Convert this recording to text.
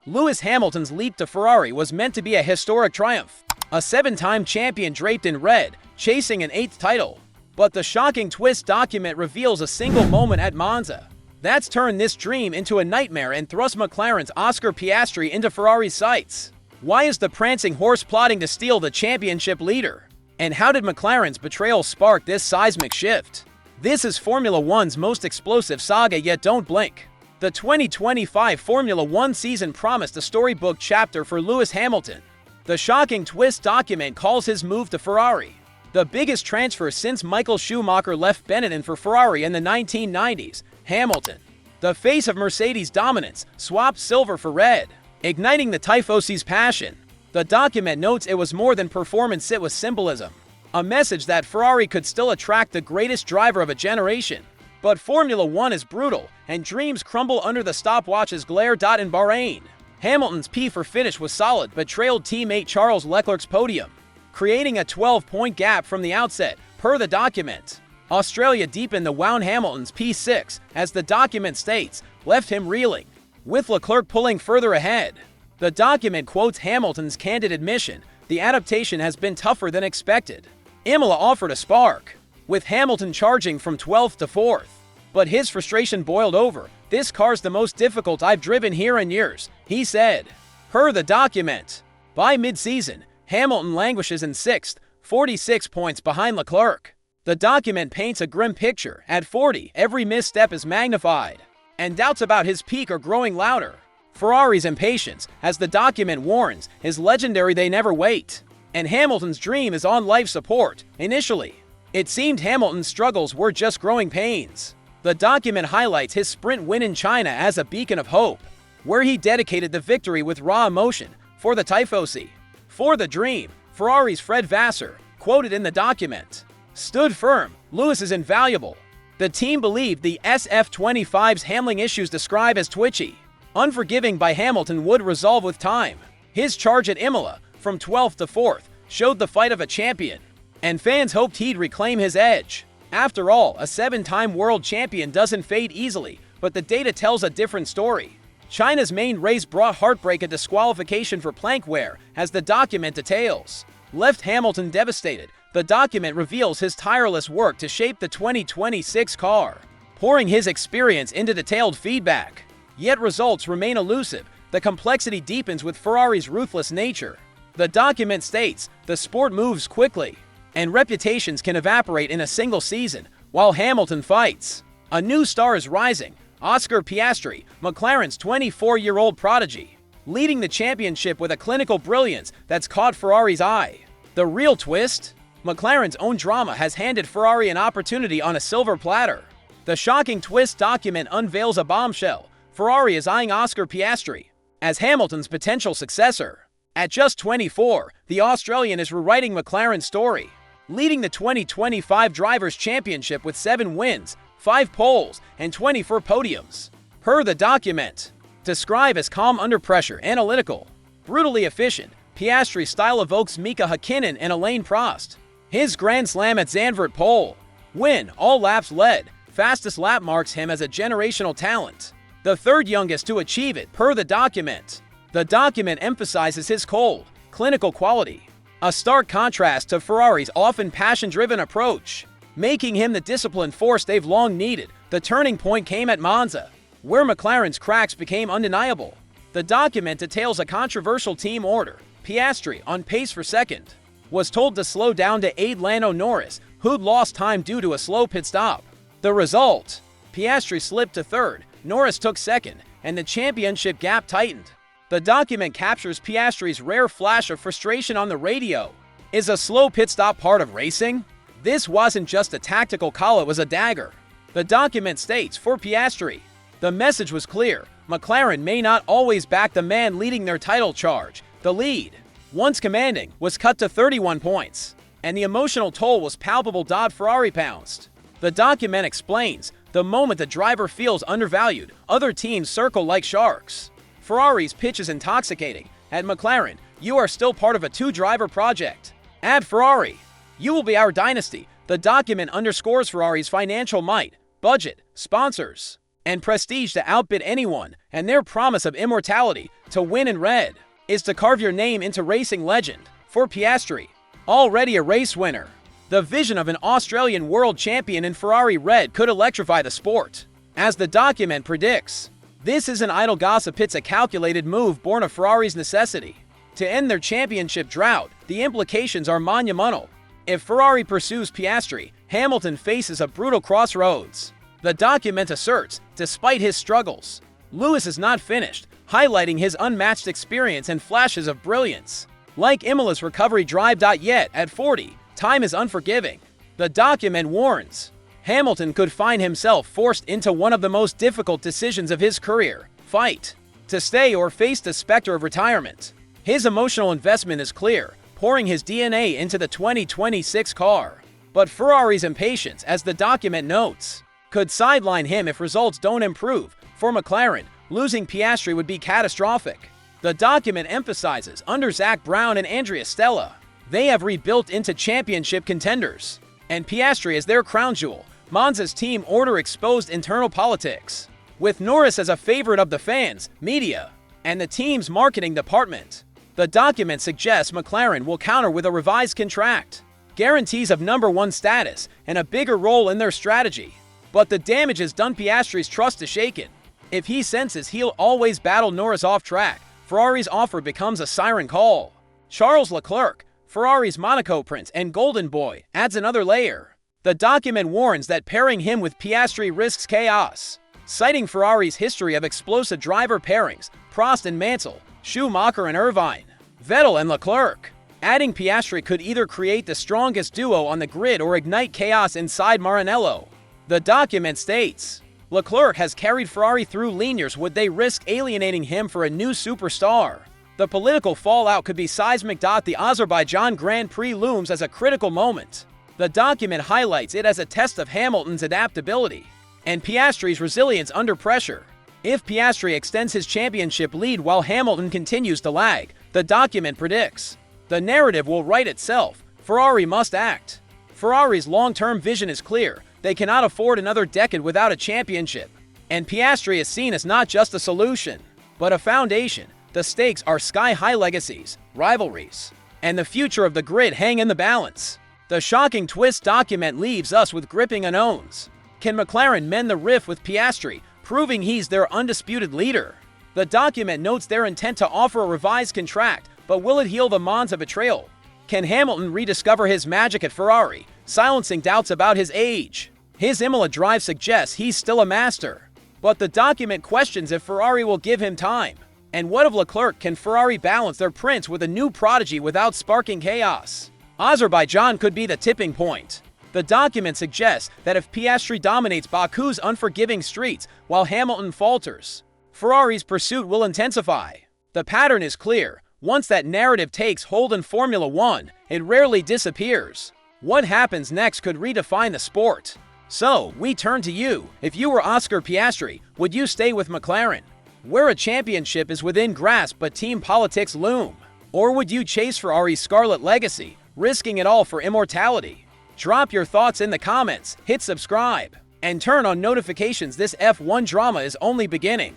Lewis Hamilton's leap to Ferrari was meant to be a historic triumph. A 7-time champion draped in red, chasing an 8th title. But the shocking twist document reveals a single moment at Monza that's turned this dream into a nightmare and thrust McLaren's Oscar Piastri into Ferrari's sights. Why is the prancing horse plotting to steal the championship leader? And how did McLaren's betrayal spark this seismic shift? This is Formula One's most explosive saga, yet don't blink. The 2025 Formula One season promised a storybook chapter for Lewis Hamilton. The shocking twist document calls his move to Ferrari the biggest transfer since Michael Schumacher left Benetton for Ferrari in the 1990s. Hamilton, the face of Mercedes' dominance, swapped silver for red, igniting the Tifosi's passion. The document notes it was more than performance, it was symbolism. A message that Ferrari could still attract the greatest driver of a generation. But Formula One is brutal, and dreams crumble under the stopwatch's glare. In Bahrain, Hamilton's P4 finish was solid but trailed teammate Charles Leclerc's podium, creating a 12-point gap from the outset, per the document. Australia deepened the wound. Hamilton's P6, as the document states, left him reeling, with Leclerc pulling further ahead. The document quotes Hamilton's candid admission, "The adaptation has been tougher than expected." Imola offered a spark, with Hamilton charging from 12th to 4th. But his frustration boiled over. "This car's the most difficult I've driven here in years," he said. Per the document, by mid-season, Hamilton languishes in 6th, 46 points behind Leclerc. The document paints a grim picture. At 40, every misstep is magnified, and doubts about his peak are growing louder. Ferrari's impatience, as the document warns, is legendary. They never wait. And Hamilton's dream is on life support. Initially, it seemed Hamilton's struggles were just growing pains. The document highlights his sprint win in China as a beacon of hope, where he dedicated the victory with raw emotion for the Tifosi. For the dream, Ferrari's Fred Vasseur, quoted in the document, stood firm. "Lewis is invaluable." The team believed the SF25's handling issues, described as twitchy, unforgiving by Hamilton, would resolve with time. His charge at Imola, from 12th to 4th, showed the fight of a champion, and fans hoped he'd reclaim his edge. After all, a 7-time world champion doesn't fade easily, but the data tells a different story. China's main race brought heartbreak. A disqualification for plank wear, as the document details, left Hamilton devastated. The document reveals his tireless work to shape the 2026 car, pouring his experience into detailed feedback. Yet results remain elusive. The complexity deepens with Ferrari's ruthless nature. The document states, "The sport moves quickly, and reputations can evaporate in a single season, while Hamilton fights. A new star is rising, Oscar Piastri, McLaren's 24-year-old prodigy, leading the championship with a clinical brilliance that's caught Ferrari's eye." The real twist? McLaren's own drama has handed Ferrari an opportunity on a silver platter. The shocking twist document unveils a bombshell. Ferrari is eyeing Oscar Piastri as Hamilton's potential successor. At just 24, the Australian is rewriting McLaren's story, leading the 2025 Drivers' Championship with 7 wins, 5 poles, and 24 podiums. Per the document, described as calm under pressure, analytical, brutally efficient, Piastri's style evokes Mika Hakkinen and Alain Prost. His Grand Slam at Zandvoort pole win, all laps led, fastest lap, marks him as a generational talent, the third youngest to achieve it. Per the document, the document emphasizes his cold, clinical quality, a stark contrast to Ferrari's often passion-driven approach, making him the disciplined force they've long needed. The turning point came at Monza, where McLaren's cracks became undeniable. The document details a controversial team order. Piastri, on pace for second, was told to slow down to aid Lando Norris, who'd lost time due to a slow pit stop. The result? Piastri slipped to third, Norris took second, and the championship gap tightened. The document captures Piastri's rare flash of frustration on the radio. Is a slow pit stop part of racing? This wasn't just a tactical call, it was a dagger. The document states, for Piastri, the message was clear. McLaren may not always back the man leading their title charge. The lead, once commanding, was cut to 31 points, and the emotional toll was palpable. Ferrari pounced. The document explains, the moment the driver feels undervalued, other teams circle like sharks. Ferrari's pitch is intoxicating. At McLaren, you are still part of a 2-driver project. At Ferrari, you will be our dynasty. The document underscores Ferrari's financial might, budget, sponsors, and prestige to outbid anyone, and their promise of immortality to win in red is to carve your name into racing legend. For Piastri, already a race winner, the vision of an Australian world champion in Ferrari red could electrify the sport. As the document predicts, this isn't idle gossip, it's a calculated move born of Ferrari's necessity to end their championship drought. The implications are monumental. If Ferrari pursues Piastri, Hamilton faces a brutal crossroads. The document asserts, despite his struggles, Lewis is not finished, highlighting his unmatched experience and flashes of brilliance. Like Imola's recovery drive. Yet, at 40, time is unforgiving. The document warns, Hamilton could find himself forced into one of the most difficult decisions of his career: fight to stay or face the specter of retirement. His emotional investment is clear, pouring his DNA into the 2026 car. But Ferrari's impatience, as the document notes, could sideline him if results don't improve. For McLaren, losing Piastri would be catastrophic. The document emphasizes, under Zach Brown and Andrea Stella, they have rebuilt into championship contenders, and Piastri is their crown jewel. Monza's team order exposed internal politics, with Norris as a favorite of the fans, media, and the team's marketing department. The document suggests McLaren will counter with a revised contract, guarantees of #1 status, and a bigger role in their strategy. But the damage is done. Piastri's trust is shaken. If he senses he'll always battle Norris off track, Ferrari's offer becomes a siren call. Charles Leclerc, Ferrari's Monaco Prince and Golden Boy, adds another layer. The document warns that pairing him with Piastri risks chaos, citing Ferrari's history of explosive driver pairings: Prost and Mansell, Schumacher and Irvine, Vettel and Leclerc. Adding Piastri could either create the strongest duo on the grid or ignite chaos inside Maranello. The document states, Leclerc has carried Ferrari through lean years. Would they risk alienating him for a new superstar? The political fallout could be seismic. The Azerbaijan Grand Prix looms as a critical moment. The document highlights it as a test of Hamilton's adaptability and Piastri's resilience under pressure. If Piastri extends his championship lead while Hamilton continues to lag, the document predicts, the narrative will write itself. Ferrari must act. Ferrari's long-term vision is clear. They cannot afford another decade without a championship. And Piastri is seen as not just a solution, but a foundation. The stakes are sky-high. Legacies, rivalries, and the future of the grid hang in the balance. The shocking twist document leaves us with gripping unknowns. Can McLaren mend the rift with Piastri, proving he's their undisputed leader? The document notes their intent to offer a revised contract, but will it heal the Monza betrayal? Can Hamilton rediscover his magic at Ferrari, silencing doubts about his age? His Imola drive suggests he's still a master, but the document questions if Ferrari will give him time. And what of Leclerc? Can Ferrari balance their prince with a new prodigy without sparking chaos? Azerbaijan could be the tipping point. The document suggests that if Piastri dominates Baku's unforgiving streets while Hamilton falters, Ferrari's pursuit will intensify. The pattern is clear. Once that narrative takes hold in Formula One, it rarely disappears. What happens next could redefine the sport. So, we turn to you. If you were Oscar Piastri, would you stay with McLaren, where a championship is within grasp but team politics loom? Or would you chase Ferrari's scarlet legacy, risking it all for immortality? Drop your thoughts in the comments, hit subscribe, and turn on notifications. This F1 drama is only beginning.